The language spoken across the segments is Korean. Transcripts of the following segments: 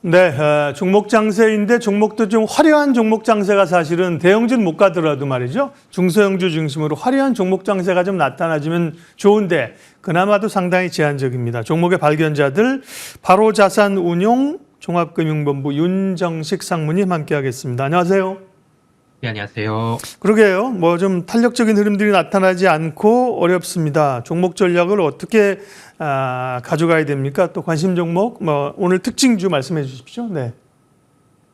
네, 종목 장세인데 종목도 좀 화려한 종목 장세가 사실은 대형주는 못 가더라도 말이죠. 중소형주 중심으로 화려한 종목 장세가 좀 나타나지면 좋은데 그나마도 상당히 제한적입니다. 종목의 발견자들 바로 자산운용 종합금융본부 윤정식 상무님 함께하겠습니다. 안녕하세요. 네, 안녕하세요. 그러게요. 뭐 좀 탄력적인 흐름들이 나타나지 않고 어렵습니다. 종목 전략을 어떻게 가져가야 됩니까? 또 관심 종목, 뭐 오늘 특징주 말씀해 주십시오. 네.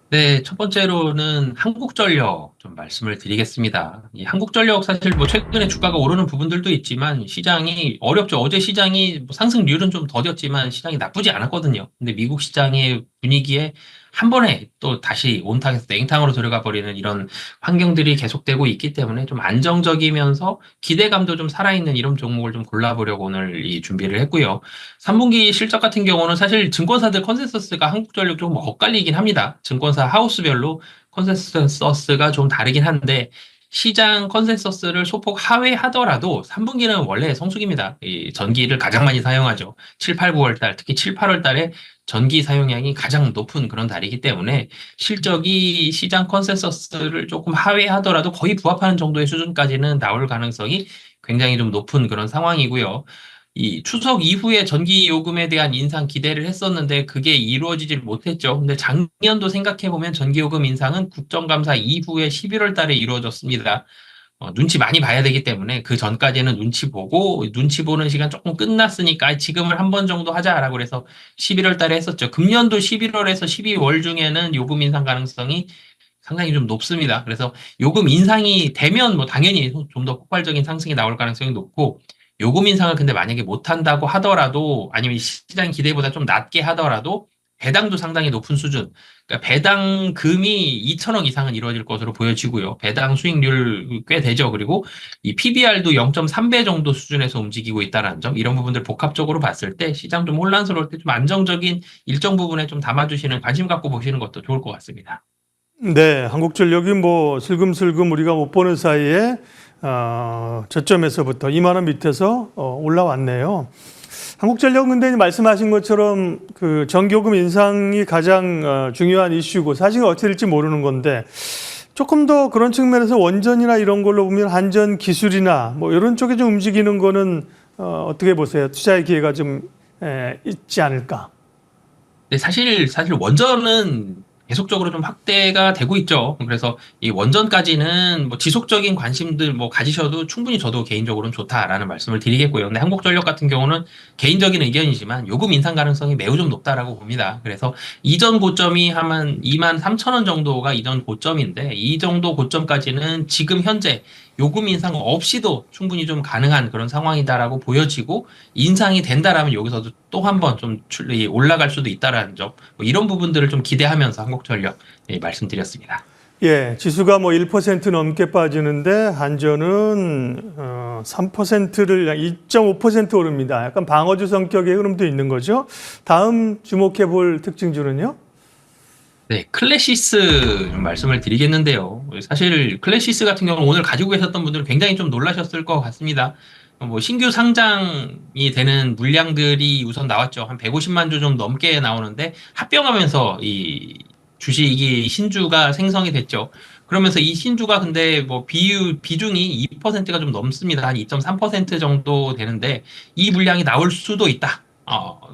네, 첫 번째로는 한국전력 좀 말씀을 드리겠습니다. 이 한국전력 사실 뭐 최근에 주가가 오르는 부분들도 있지만 시장이 어렵죠. 어제 시장이 뭐 상승률은 좀 더뎠지만 시장이 나쁘지 않았거든요. 근데 미국 시장의 분위기에 한 번에 또 다시 온탕에서 냉탕으로 들어가 버리는 이런 환경들이 계속되고 있기 때문에 좀 안정적이면서 기대감도 좀 살아있는 이런 종목을 좀 골라보려고 오늘 이 준비를 했고요. 3분기 실적 같은 경우는 사실 증권사들 컨센서스가 한국전력 좀 엇갈리긴 합니다. 증권사 하우스별로 컨센서스가 좀 다르긴 한데 시장 컨센서스를 소폭 하회하더라도 3분기는 원래 성수기입니다. 이 전기를 가장 많이 사용하죠. 7, 8, 9월 달, 특히 7, 8월 달에 전기 사용량이 가장 높은 그런 달이기 때문에 실적이 시장 컨센서스를 조금 하회하더라도 거의 부합하는 정도의 수준까지는 나올 가능성이 굉장히 좀 높은 그런 상황이고요. 이 추석 이후에 전기 요금에 대한 인상 기대를 했었는데 그게 이루어지질 못했죠. 근데 작년도 생각해 보면 전기요금 인상은 국정감사 이후에 11월 달에 이루어졌습니다. 눈치 많이 봐야 되기 때문에 그 전까지는 눈치 보고 눈치 보는 시간 조금 끝났으니까 지금을 한 번 정도 하자라고 그래서 11월 달에 했었죠. 금년도 11월에서 12월 중에는 요금 인상 가능성이 상당히 좀 높습니다. 그래서 요금 인상이 되면 뭐 당연히 좀 더 폭발적인 상승이 나올 가능성이 높고 요금 인상을 근데 만약에 못한다고 하더라도 아니면 시장 기대보다 좀 낮게 하더라도 배당도 상당히 높은 수준. 그러니까 배당금이 2천억 이상은 이루어질 것으로 보여지고요. 배당 수익률 꽤 되죠. 그리고 이 PBR도 0.3배 정도 수준에서 움직이고 있다는 점, 이런 부분들 복합적으로 봤을 때 시장 좀 혼란스러울 때 좀 안정적인 일정 부분에 좀 담아주시는 관심 갖고 보시는 것도 좋을 것 같습니다. 네, 한국전력이 뭐 슬금슬금 우리가 못 보는 사이에 저점에서부터 2만 원 밑에서 올라왔네요. 한국전력은 근데 말씀하신 것처럼 그 전기요금 인상이 가장 중요한 이슈고 사실 어떻게 될지 모르는 건데 조금 더 그런 측면에서 원전이나 이런 걸로 보면 한전 기술이나 뭐 이런 쪽에 좀 움직이는 거는 어떻게 보세요? 투자의 기회가 좀 있지 않을까? 네, 사실 원전은 계속적으로 좀 확대가 되고 있죠. 그래서 이 원전까지는 뭐 지속적인 관심들 뭐 가지셔도 충분히 저도 개인적으로는 좋다라는 말씀을 드리겠고요. 근데 한국전력 같은 경우는 개인적인 의견이지만 요금 인상 가능성이 매우 좀 높다라고 봅니다. 그래서 이전 고점이 한 2만 3천 원 정도가 이전 고점인데 이 정도 고점까지는 지금 현재 요금 인상 없이도 충분히 좀 가능한 그런 상황이다라고 보여지고 인상이 된다라면 여기서도 또 한 번 좀 올라갈 수도 있다라는 점, 뭐 이런 부분들을 좀 기대하면서 한국전력 말씀드렸습니다. 예, 지수가 뭐 1% 넘게 빠지는데 한전은 3%를 2.5% 오릅니다. 약간 방어주 성격의 흐름도 있는 거죠. 다음 주목해 볼 특징주는요? 네, 클래시스 좀 말씀을 드리겠는데요. 사실 클래시스 같은 경우는 오늘 가지고 계셨던 분들은 굉장히 좀 놀라셨을 것 같습니다. 뭐 신규 상장이 되는 물량들이 우선 나왔죠. 한 150만 주 좀 넘게 나오는데 합병하면서 이 주식이 신주가 생성이 됐죠. 그러면서 이 신주가 근데 뭐 비중이 2%가 좀 넘습니다. 한 2.3% 정도 되는데 이 물량이 나올 수도 있다.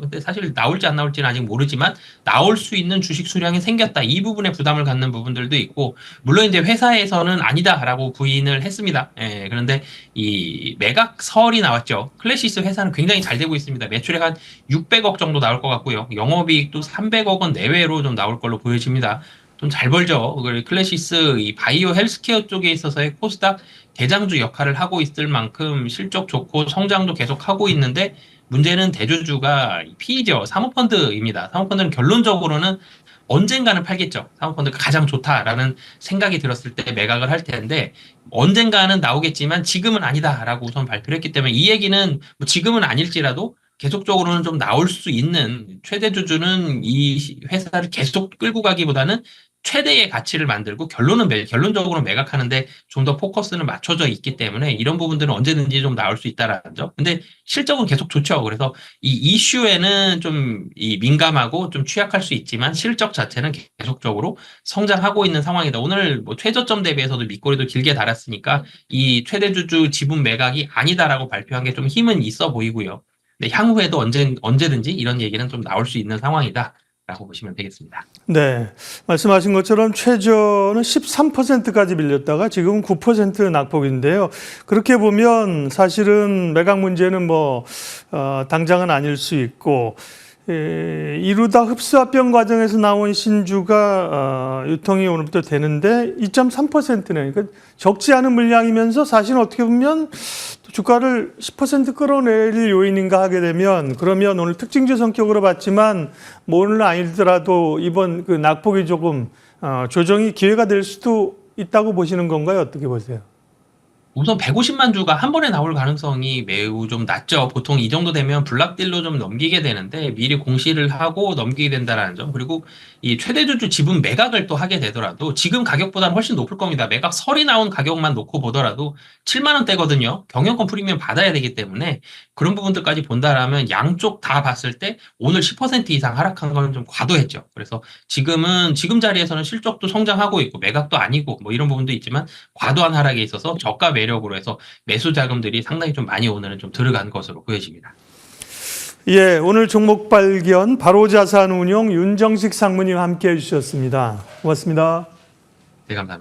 근데 사실 나올지 안 나올지는 아직 모르지만 나올 수 있는 주식 수량이 생겼다. 이 부분에 부담을 갖는 부분들도 있고, 물론 이제 회사에서는 아니다라고 부인을 했습니다. 예, 그런데 이 매각설이 나왔죠. 클래시스 회사는 굉장히 잘 되고 있습니다. 매출액 한 600억 정도 나올 것 같고요. 영업이익도 300억 원 내외로 좀 나올 걸로 보여집니다. 좀 잘 벌죠. 클래시스 이 바이오 헬스케어 쪽에 있어서의 코스닥 대장주 역할을 하고 있을 만큼 실적 좋고 성장도 계속 하고 있는데 문제는 대주주가 P죠. 사모펀드입니다. 사모펀드는 결론적으로는 언젠가는 팔겠죠. 사모펀드가 가장 좋다라는 생각이 들었을 때 매각을 할 텐데 언젠가는 나오겠지만 지금은 아니다라고 우선 발표를 했기 때문에 이 얘기는 뭐 지금은 아닐지라도 계속적으로는 좀 나올 수 있는 최대 주주는 이 회사를 계속 끌고 가기보다는 최대의 가치를 만들고 결론적으로 매각하는데 좀 더 포커스는 맞춰져 있기 때문에 이런 부분들은 언제든지 좀 나올 수 있다라는 점. 근데 실적은 계속 좋죠. 그래서 이 이슈에는 좀 이 민감하고 좀 취약할 수 있지만 실적 자체는 계속적으로 성장하고 있는 상황이다. 오늘 뭐 최저점 대비해서도 밑꼬리도 길게 달았으니까 이 최대주주 지분 매각이 아니다라고 발표한 게 좀 힘은 있어 보이고요. 근데 향후에도 언제든지 이런 얘기는 좀 나올 수 있는 상황이다라고 보시면 되겠습니다. 네. 말씀하신 것처럼 최저는 13%까지 밀렸다가 지금은 9% 낙폭인데요. 그렇게 보면 사실은 매각 문제는 당장은 아닐 수 있고, 이루다 흡수합병 과정에서 나온 신주가 유통이 오늘부터 되는데 2.3%네. 그러니까 적지 않은 물량이면서 사실 어떻게 보면 주가를 10% 끌어내릴 요인인가 하게 되면 그러면 오늘 특징주 성격으로 봤지만 오늘은 아니더라도 이번 그 낙폭이 조금 조정이 기회가 될 수도 있다고 보시는 건가요? 어떻게 보세요? 우선 150만 주가 한 번에 나올 가능성이 매우 좀 낮죠. 보통 이 정도 되면 블락딜로 좀 넘기게 되는데 미리 공시를 하고 넘기게 된다라는 점. 그리고 이 최대주주 지분 매각을 또 하게 되더라도 지금 가격보다는 훨씬 높을 겁니다. 매각 설이 나온 가격만 놓고 보더라도 7만 원대거든요. 경영권 프리미엄 받아야 되기 때문에 그런 부분들까지 본다라면 양쪽 다 봤을 때 오늘 10% 이상 하락한 건 좀 과도했죠. 그래서 지금 자리에서는 실적도 성장하고 있고 매각도 아니고 뭐 이런 부분도 있지만 과도한 하락에 있어서 저가 매력으로 해서 매수 자금들이 상당히 좀 많이 오늘은 좀 들어간 것으로 보여집니다. 예, 오늘 종목 발견 바로자산운용 윤정식 상무님 함께 해주셨습니다. 고맙습니다. 네, 감사합니다.